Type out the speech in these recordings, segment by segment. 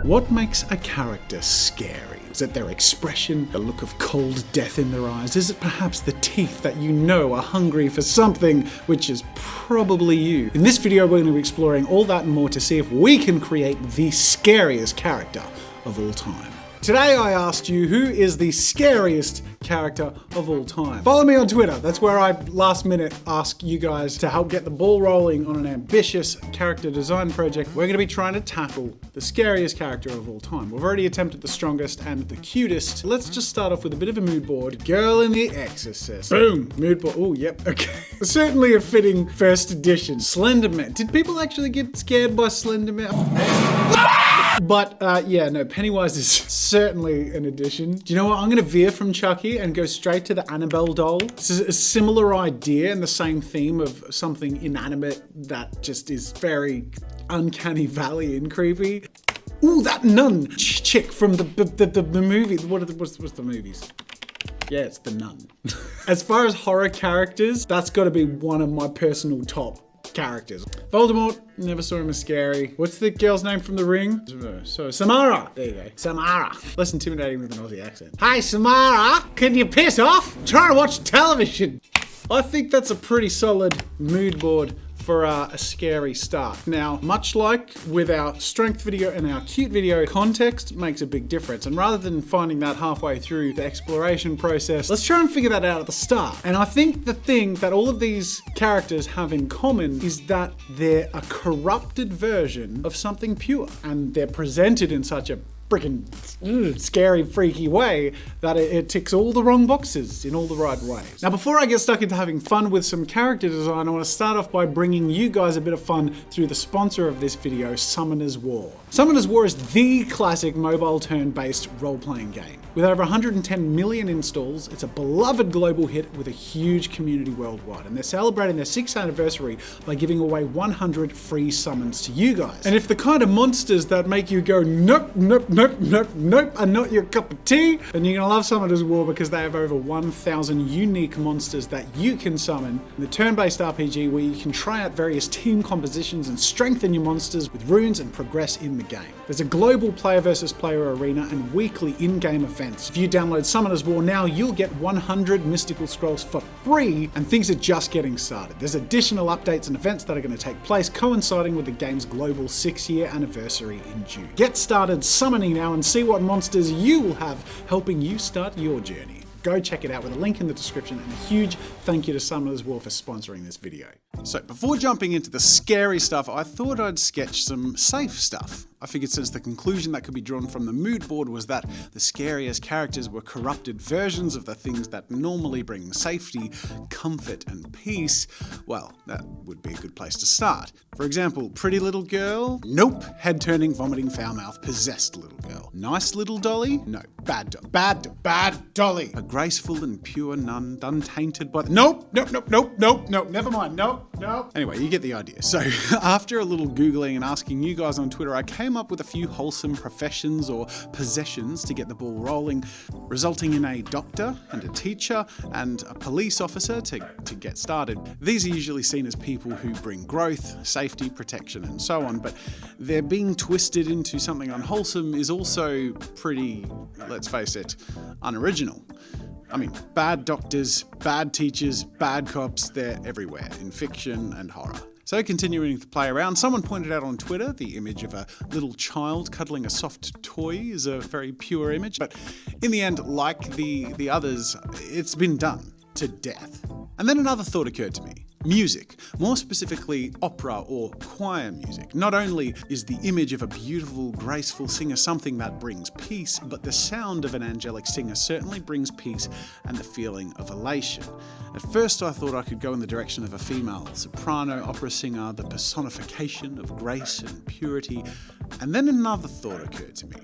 What makes a character scary? Is it their expression, the look of cold death in their eyes? Is it perhaps the teeth that you know are hungry for something, which is probably you? In this video, we're going to be exploring all that and more to see if we can create the scariest character of all time. Today I asked you, who is the scariest character of all time? Follow me on Twitter. That's where I last minute ask you guys to help get the ball rolling on an ambitious character design project. We're going to be trying to tackle the scariest character of all time. We've already attempted the strongest and the cutest. Let's just start off with a bit of a mood board. Girl in the Exorcist. Boom! Mood board. Oh, yep. Okay. Certainly a fitting first edition. Slender Man. Did people actually get scared by Slender Man? But yeah, no, Pennywise is certainly an addition. Do you know what? I'm going to veer from Chucky and go straight to the Annabelle doll. This is a similar idea and the same theme of something inanimate that just is very uncanny valley and creepy. Ooh, that nun chick from the movie. What's the movies? Yeah, it's the Nun. As far as horror characters, that's got to be one of my personal top characters. Voldemort, never saw him as scary. What's the girl's name from The Ring? So Samara. There you go. Samara. Less intimidating with an Aussie accent. Hey Samara, can you piss off? I'm trying to watch television. I think that's a pretty solid mood board for a scary start. Now, much like with our strength video and our cute video, context makes a big difference. And rather than finding that halfway through the exploration process, let's try and figure that out at the start. And I think the thing that all of these characters have in common is that they're a corrupted version of something pure. And they're presented in such a freaking scary, freaky way that it ticks all the wrong boxes in all the right ways. Now, before I get stuck into having fun with some character design, I want to start off by bringing you guys a bit of fun through the sponsor of this video, Summoner's War. Summoner's War is the classic mobile turn-based role-playing game. With over 110 million installs, it's a beloved global hit with a huge community worldwide, and they're celebrating their 6th anniversary by giving away 100 free summons to you guys. And if the kind of monsters that make you go, nope, nope, nope, nope, nope, are not your cup of tea, then you're gonna love Summoner's War because they have over 1,000 unique monsters that you can summon in the turn-based RPG where you can try out various team compositions and strengthen your monsters with runes and progress in the game. There's a global player versus player arena and weekly in-game events. If you download Summoner's War now, you'll get 100 mystical scrolls for free, and things are just getting started. There's additional updates and events that are going to take place coinciding with the game's global 6-year anniversary in June. Get started summoning now and see what monsters you will have helping you start your journey. Go check it out with a link in the description, and a huge thank you to Summoner's War for sponsoring this video. So before jumping into the scary stuff, I thought I'd sketch some safe stuff. I figured since the conclusion that could be drawn from the mood board was that the scariest characters were corrupted versions of the things that normally bring safety, comfort, and peace, well, that would be a good place to start. For example, pretty little girl? Nope. Head-turning, vomiting, foul-mouthed, possessed little girl. Nice little dolly? No. Bad dolly. A graceful and pure nun, untainted by the... Nope, never mind, nope. Anyway, you get the idea. So, after a little Googling and asking you guys on Twitter, I came up with a few wholesome professions or possessions to get the ball rolling, resulting in a doctor and a teacher and a police officer to get started. These are usually seen as people who bring growth, safety, protection, and so on, but their being twisted into something unwholesome is also pretty, let's face it, unoriginal. I mean, bad doctors, bad teachers, bad cops, they're everywhere in fiction and horror. So continuing to play around, someone pointed out on Twitter the image of a little child cuddling a soft toy is a very pure image, but in the end, like the others, it's been done to death. And then another thought occurred to me. Music, more specifically opera or choir music. Not only is the image of a beautiful, graceful singer something that brings peace, but the sound of an angelic singer certainly brings peace and the feeling of elation. At first I thought I could go in the direction of a female soprano opera singer, the personification of grace and purity, and then another thought occurred to me.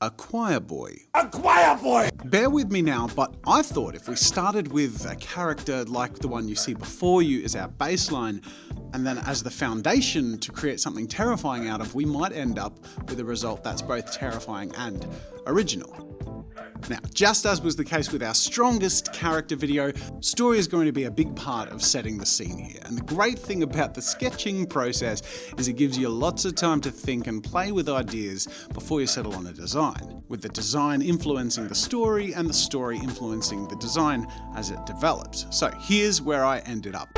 A choir boy. A choir boy! Bear with me now, but I thought if we started with a character like the one you see before you as our baseline, and then as the foundation to create something terrifying out of, we might end up with a result that's both terrifying and original. Now, just as was the case with our strongest character video, story is going to be a big part of setting the scene here. And the great thing about the sketching process is it gives you lots of time to think and play with ideas before you settle on a design, with the design influencing the story and the story influencing the design as it develops. So here's where I ended up.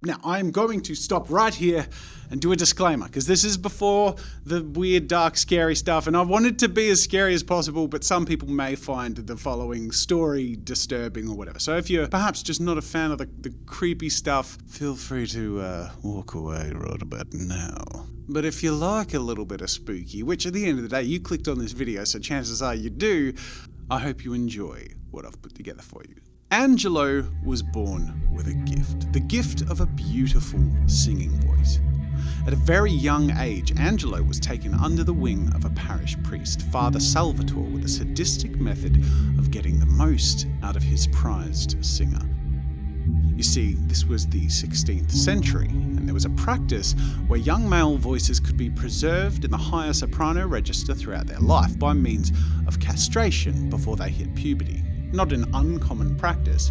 Now, I'm going to stop right here and do a disclaimer, because this is before the weird, dark, scary stuff, and I wanted to be as scary as possible, but some people may find the following story disturbing or whatever. So if you're perhaps just not a fan of the creepy stuff, feel free to walk away right about now. But if you like a little bit of spooky, which at the end of the day, you clicked on this video, so chances are you do, I hope you enjoy what I've put together for you. Angelo was born with a gift, the gift of a beautiful singing voice. At a very young age, Angelo was taken under the wing of a parish priest, Father Salvatore, with a sadistic method of getting the most out of his prized singer. You see, this was the 16th century, and there was a practice where young male voices could be preserved in the higher soprano register throughout their life by means of castration before they hit puberty. Not an uncommon practice.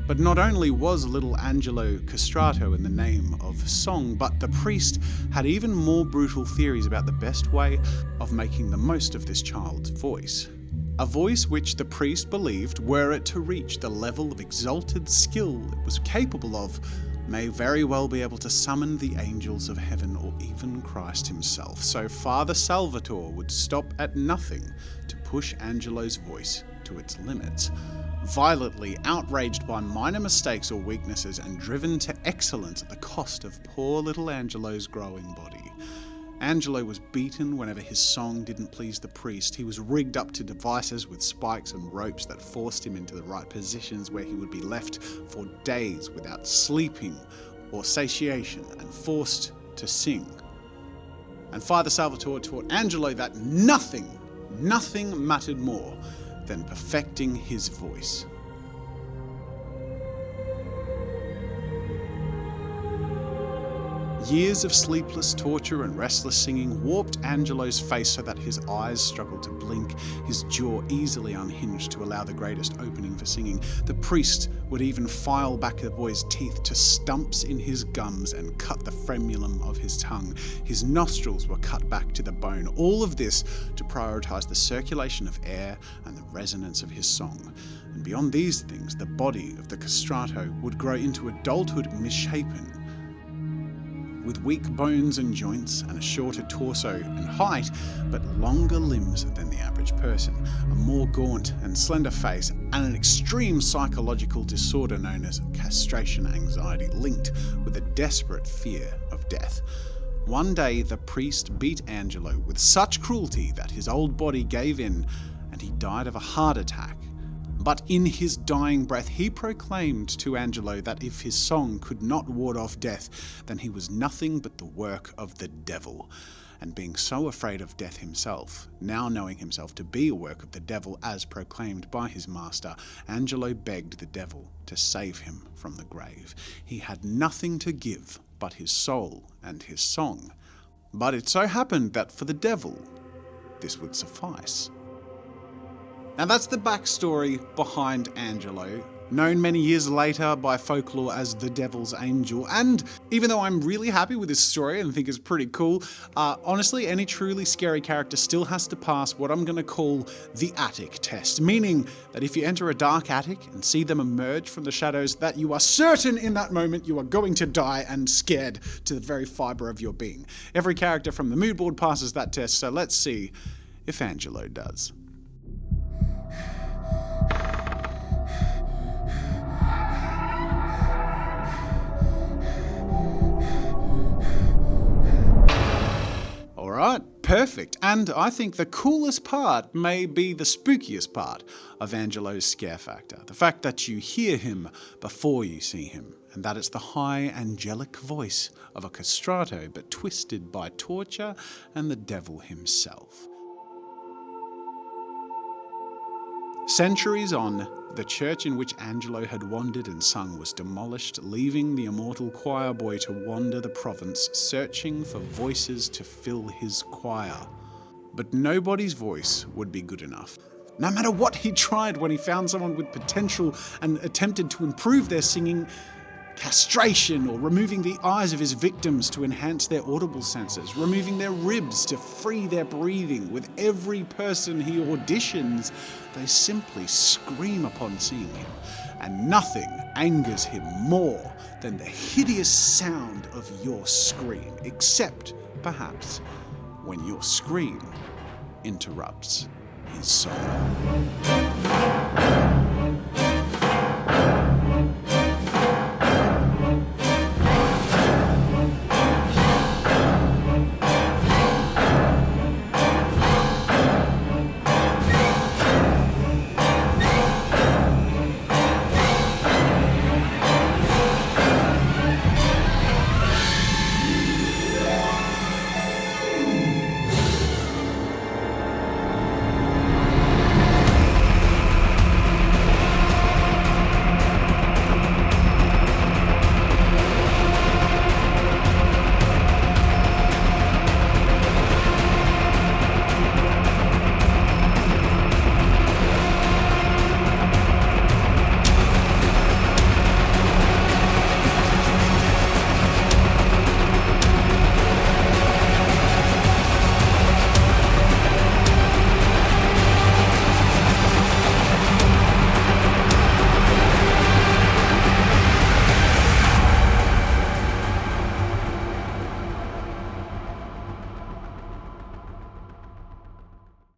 But not only was little Angelo castrato in the name of song, but the priest had even more brutal theories about the best way of making the most of this child's voice. A voice which the priest believed, were it to reach the level of exalted skill it was capable of, may very well be able to summon the angels of heaven or even Christ himself. So Father Salvatore would stop at nothing to push Angelo's voice to its limits. Violently outraged by minor mistakes or weaknesses and driven to excellence at the cost of poor little Angelo's growing body. Angelo was beaten whenever his song didn't please the priest. He was rigged up to devices with spikes and ropes that forced him into the right positions, where he would be left for days without sleeping or satiation and forced to sing. And Father Salvatore taught Angelo that nothing mattered more than perfecting his voice. Years of sleepless torture and restless singing warped Angelo's face so that his eyes struggled to blink, his jaw easily unhinged to allow the greatest opening for singing. The priest would even file back the boy's teeth to stumps in his gums and cut the frenulum of his tongue. His nostrils were cut back to the bone. All of this to prioritize the circulation of air and the resonance of his song. And beyond these things, the body of the castrato would grow into adulthood misshapen, with weak bones and joints and a shorter torso and height, but longer limbs than the average person, a more gaunt and slender face, and an extreme psychological disorder known as castration anxiety, linked with a desperate fear of death. One day, the priest beat Angelo with such cruelty that his old body gave in and he died of a heart attack. But in his dying breath, he proclaimed to Angelo that if his song could not ward off death, then he was nothing but the work of the devil. And being so afraid of death himself, now knowing himself to be a work of the devil as proclaimed by his master, Angelo begged the devil to save him from the grave. He had nothing to give but his soul and his song. But it so happened that for the devil, this would suffice. Now that's the backstory behind Angelo, known many years later by folklore as the Devil's Angel. And even though I'm really happy with this story and think it's pretty cool, honestly, any truly scary character still has to pass what I'm going to call the attic test, meaning that if you enter a dark attic and see them emerge from the shadows, that you are certain in that moment you are going to die and scared to the very fibre of your being. Every character from the mood board passes that test, so let's see if Angelo does. Alright, perfect. And I think the coolest part may be the spookiest part of Angelo's scare factor. The fact that you hear him before you see him, and that it's the high angelic voice of a castrato, but twisted by torture and the devil himself. Centuries on, the church in which Angelo had wandered and sung was demolished, leaving the immortal choir boy to wander the province, searching for voices to fill his choir. But nobody's voice would be good enough. No matter what he tried when he found someone with potential and attempted to improve their singing, castration or removing the eyes of his victims to enhance their audible senses, removing their ribs to free their breathing. With every person he auditions, they simply scream upon seeing him, and nothing angers him more than the hideous sound of your scream, except perhaps when your scream interrupts his song.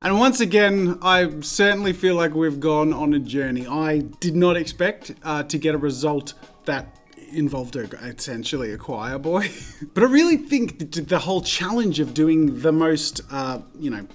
And once again, I certainly feel like we've gone on a journey. I did not expect to get a result that involved essentially a choir boy. But I really think the whole challenge of doing the most,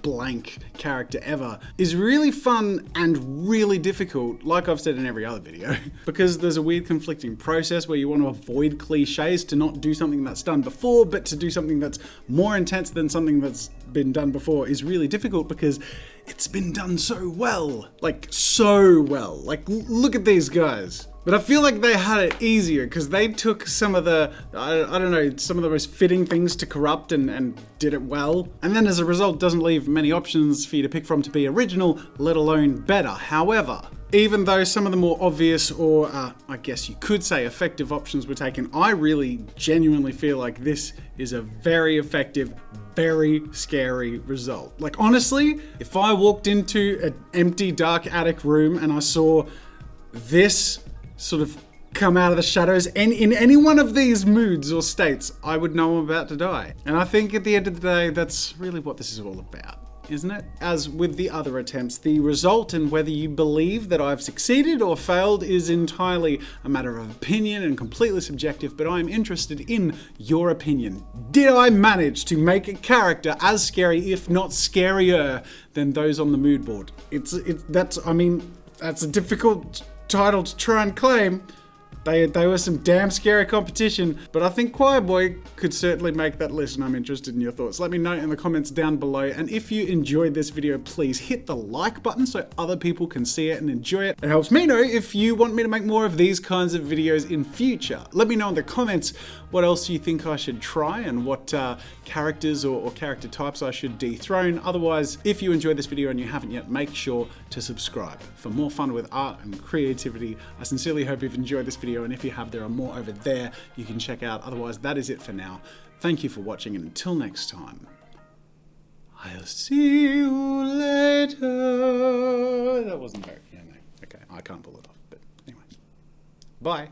blank character ever is really fun and really difficult, like I've said in every other video, because there's a weird conflicting process where you want to avoid cliches, to not do something that's done before, but to do something that's more intense than something that's been done before is really difficult because it's been done so well. Like, so well. Like, look at these guys. But I feel like they had it easier because they took some of the, some of the most fitting things to corrupt and did it well. And then as a result, doesn't leave many options for you to pick from to be original, let alone better. However, even though some of the more obvious or I guess you could say effective options were taken, I really genuinely feel like this is a very effective, very scary result. Like, honestly, if I walked into an empty, dark attic room and I saw this sort of come out of the shadows, and in any one of these moods or states, I would know I'm about to die. And I think at the end of the day, that's really what this is all about, isn't it? As with the other attempts, the result and whether you believe that I've succeeded or failed is entirely a matter of opinion and completely subjective, but I'm interested in your opinion. Did I manage to make a character as scary, if not scarier, than those on the mood board? That's a difficult title to try and claim. They were some damn scary competition, but I think Choir Boy could certainly make that list, and I'm interested in your thoughts. Let me know in the comments down below, and if you enjoyed this video, please hit the like button so other people can see it and enjoy it. It helps me know if you want me to make more of these kinds of videos in future. Let me know in the comments what else you think I should try and what characters or character types I should dethrone. Otherwise, if you enjoyed this video and you haven't yet, make sure to subscribe for more fun with art and creativity. I sincerely hope you've enjoyed this video, and if you have, there are more over there you can check out. Otherwise, that is it for now. Thank you for watching, and until next time, I'll see you later. That wasn't very, okay, I can't pull it off, but anyway. Bye.